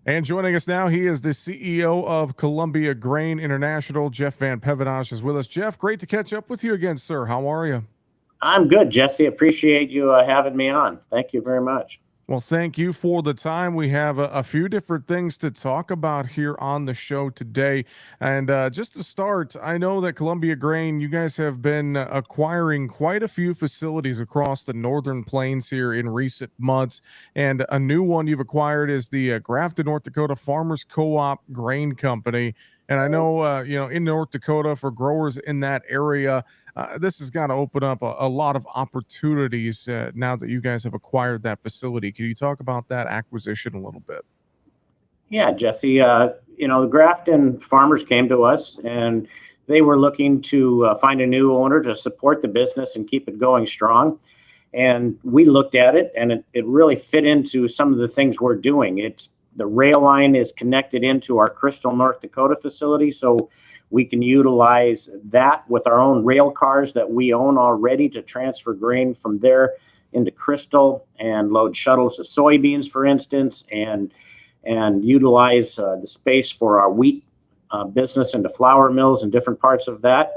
And joining us now, he is the CEO of Columbia Grain International. Jeff Van Pevenage is with us. Jeff, great to catch up with you again, sir. How are you? I'm good, Jesse. Appreciate you having me on. Thank you very much. Well, thank you for the time. We have a few different things to talk about here on the show today. And just to start, I know that Columbia Grain, you guys have been acquiring quite a few facilities across the northern plains here in recent months. And a new one you've acquired is the Grafton, North Dakota Farmers Co-op Grain Company. And I know, in North Dakota, for growers in that area, this has got to open up a lot of opportunities now that you guys have acquired that facility. Can you talk about that acquisition a little bit? Yeah, Jesse. The Grafton farmers came to us and they were looking to find a new owner to support the business and keep it going strong. And we looked at it and it really fit into some of the things we're doing. The rail line is connected into our Crystal, North Dakota facility. So we can utilize that with our own rail cars that we own already to transfer grain from there into Crystal and load shuttles of soybeans, for instance, and utilize the space for our wheat business into flour mills and different parts of that.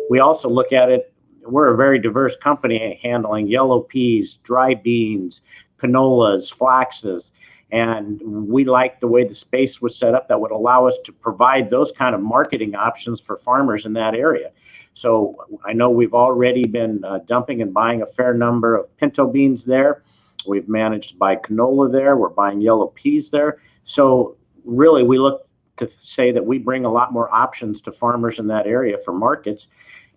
We also look at it. We're a very diverse company handling yellow peas, dry beans, canolas, flaxes. And we like the way the space was set up that would allow us to provide those kind of marketing options for farmers in that area. So I know we've already been dumping and buying a fair number of pinto beans there. We've managed to buy canola there. We're buying yellow peas there. So really, we look to say that we bring a lot more options to farmers in that area for markets.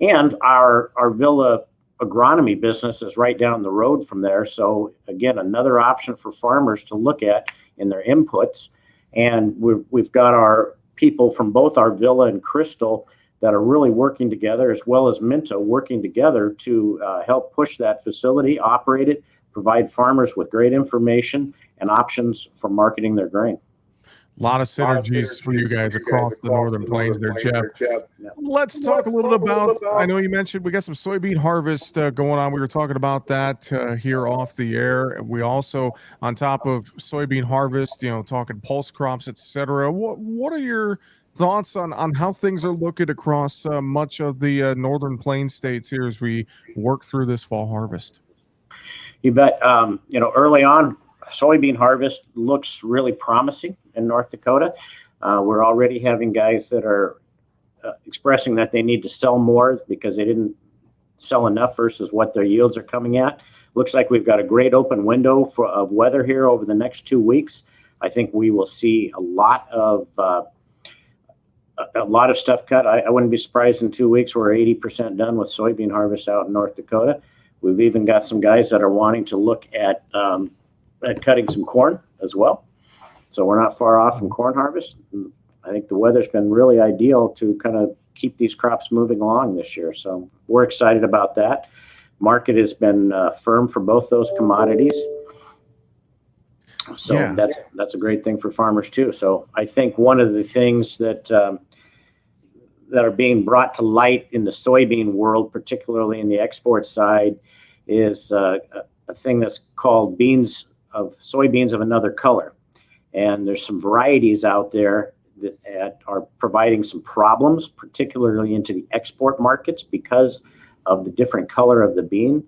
And our Villa agronomy business is right down the road from there. So again, another option for farmers to look at in their inputs. And we've got our people from both our Villa and Crystal that are really working together, as well as Minto working together to help push that facility, operate it, provide farmers with great information and options for marketing their grain. A lot of synergies for you guys across the northern plains there, Jeff. Let's talk a little about, I know you mentioned we got some soybean harvest going on. We were talking about that here off the air. We also, on top of soybean harvest, talking pulse crops, etc. What are your thoughts on how things are looking across much of the northern plains states here as we work through this fall harvest? You bet. Early on, soybean harvest looks really promising in North Dakota. We're already having guys that are expressing that they need to sell more because they didn't sell enough versus what their yields are coming at. Looks like we've got a great open window of weather here over the next 2 weeks. I think we will see a lot of stuff cut. I wouldn't be surprised in 2 weeks we're 80% done with soybean harvest out in North Dakota. We've even got some guys that are wanting to look at cutting some corn as well. So we're not far off from corn harvest. I think the weather's been really ideal to kind of keep these crops moving along this year. So we're excited about that. Market has been firm for both those commodities. So yeah, that's a great thing for farmers too. So I think one of the things that are being brought to light in the soybean world, particularly in the export side, is a thing that's called soybeans of another color. And there's some varieties out there that are providing some problems, particularly into the export markets because of the different color of the bean.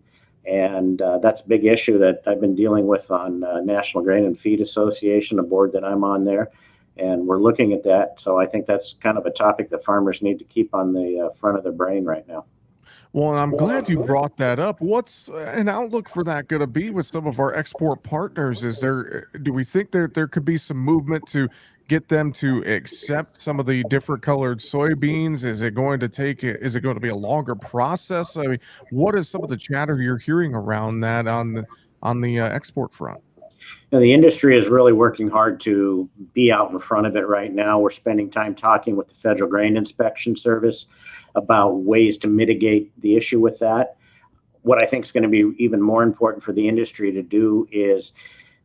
And that's a big issue that I've been dealing with on National Grain and Feed Association, a board that I'm on there. And we're looking at that. So I think that's kind of a topic that farmers need to keep on the front of their brain right now. Well, I'm glad you brought that up. What's an outlook for that going to be with some of our export partners? Do we think there could be some movement to get them to accept some of the different colored soybeans? Is it going to be a longer process? I mean, what is some of the chatter you're hearing around that on the export front? The industry is really working hard to be out in front of it right now. We're spending time talking with the Federal Grain Inspection Service about ways to mitigate the issue with that. What I think is going to be even more important for the industry to do is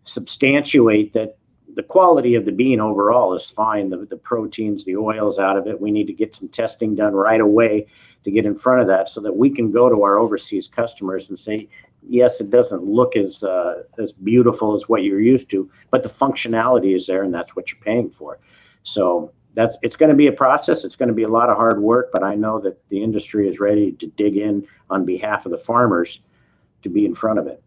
substantiate that the quality of the bean overall is fine. The proteins, the oils out of it, we need to get some testing done right away to get in front of that so that we can go to our overseas customers and say, yes, it doesn't look as beautiful as what you're used to, but the functionality is there and that's what you're paying for. So it's going to be a process. It's going to be a lot of hard work, but I know that the industry is ready to dig in on behalf of the farmers to be in front of it.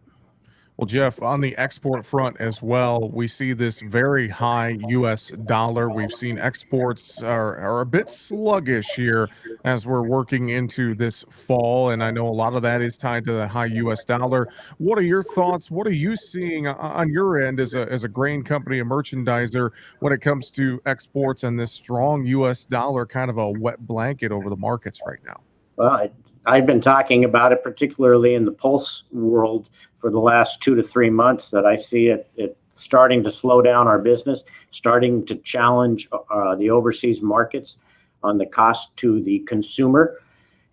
Well, Jeff, on the export front as well, we see this very high U.S. dollar. We've seen exports are a bit sluggish here as we're working into this fall, and I know a lot of that is tied to the high U.S. dollar. What are your thoughts? What are you seeing on your end as a grain company, a merchandiser, when it comes to exports and this strong U.S. dollar, kind of a wet blanket over the markets right now? Well, I've been talking about it, particularly in the pulse world, for the last 2 to 3 months, that I see it starting to slow down our business, starting to challenge the overseas markets on the cost to the consumer.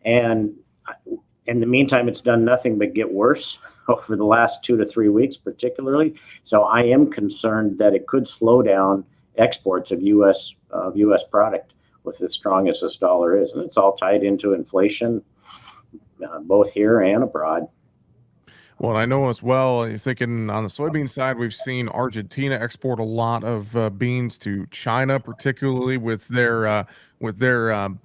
And in the meantime, it's done nothing but get worse over the last 2 to 3 weeks, particularly. So I am concerned that it could slow down exports of U.S. product with as strong as this dollar is. And it's all tied into inflation, both here and abroad. Well, I know as well, you're thinking on the soybean side, we've seen Argentina export a lot of beans to China, particularly with their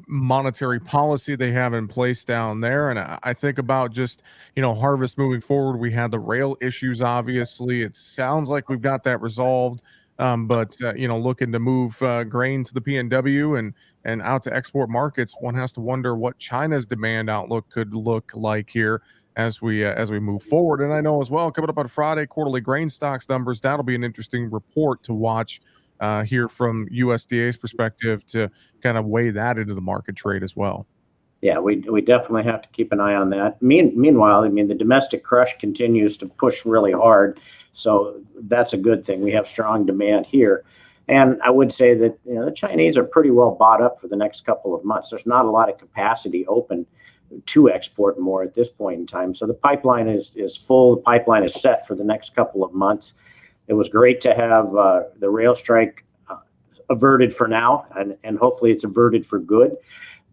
monetary policy they have in place down there. And I think about just, harvest moving forward. We had the rail issues, obviously. It sounds like we've got that resolved. But looking to move grain to the PNW and out to export markets, one has to wonder what China's demand outlook could look like here as we move forward. And I know as well, coming up on Friday, quarterly grain stocks numbers, that'll be an interesting report to watch here from USDA's perspective to kind of weigh that into the market trade as well. Yeah, we definitely have to keep an eye on that. Meanwhile, the domestic crush continues to push really hard, so that's a good thing. We have strong demand here. And I would say that the Chinese are pretty well bought up for the next couple of months. There's not a lot of capacity open to export more at this point in time. So the pipeline is full. The pipeline is set for the next couple of months. It was great to have the rail strike averted for now, and hopefully it's averted for good.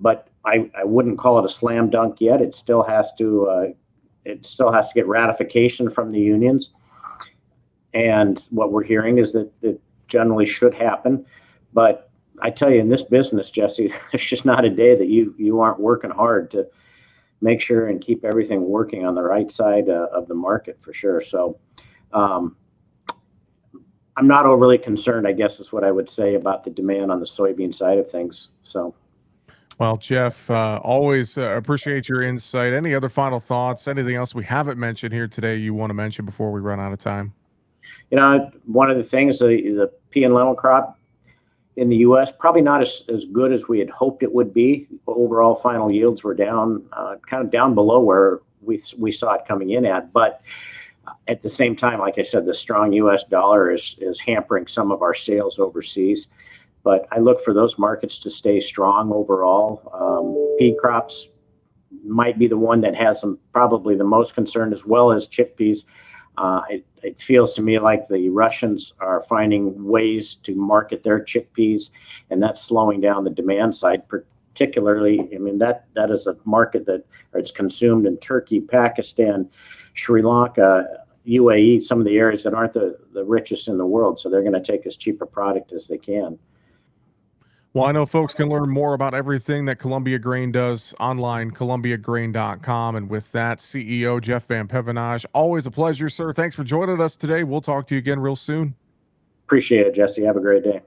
But I wouldn't call it a slam dunk yet. It still has to get ratification from the unions. And what we're hearing is that it generally should happen. But I tell you, in this business, Jesse, there's just not a day that you aren't working hard to make sure and keep everything working on the right side of the market, for sure. So I'm not overly concerned, I guess is what I would say, about the demand on the soybean side of things. So. Well, Jeff, always appreciate your insight. Any other final thoughts? Anything else we haven't mentioned here today you want to mention before we run out of time? One of the things, the pea and lentil crop in the U.S., probably not as good as we had hoped it would be. Overall final yields were down, kind of down below where we saw it coming in at. But at the same time, like I said, the strong U.S. dollar is hampering some of our sales overseas. But I look for those markets to stay strong overall. Pea crops might be the one that has probably the most concern, as well as chickpeas. It feels to me like the Russians are finding ways to market their chickpeas, and that's slowing down the demand side. Particularly, that is a market that it's consumed in Turkey, Pakistan, Sri Lanka, UAE, some of the areas that aren't the richest in the world. So they're going to take as cheap a product as they can. Well, I know folks can learn more about everything that Columbia Grain does online, columbiagrain.com. And with that, CEO Jeff Van Pevenage, always a pleasure, sir. Thanks for joining us today. We'll talk to you again real soon. Appreciate it, Jesse. Have a great day.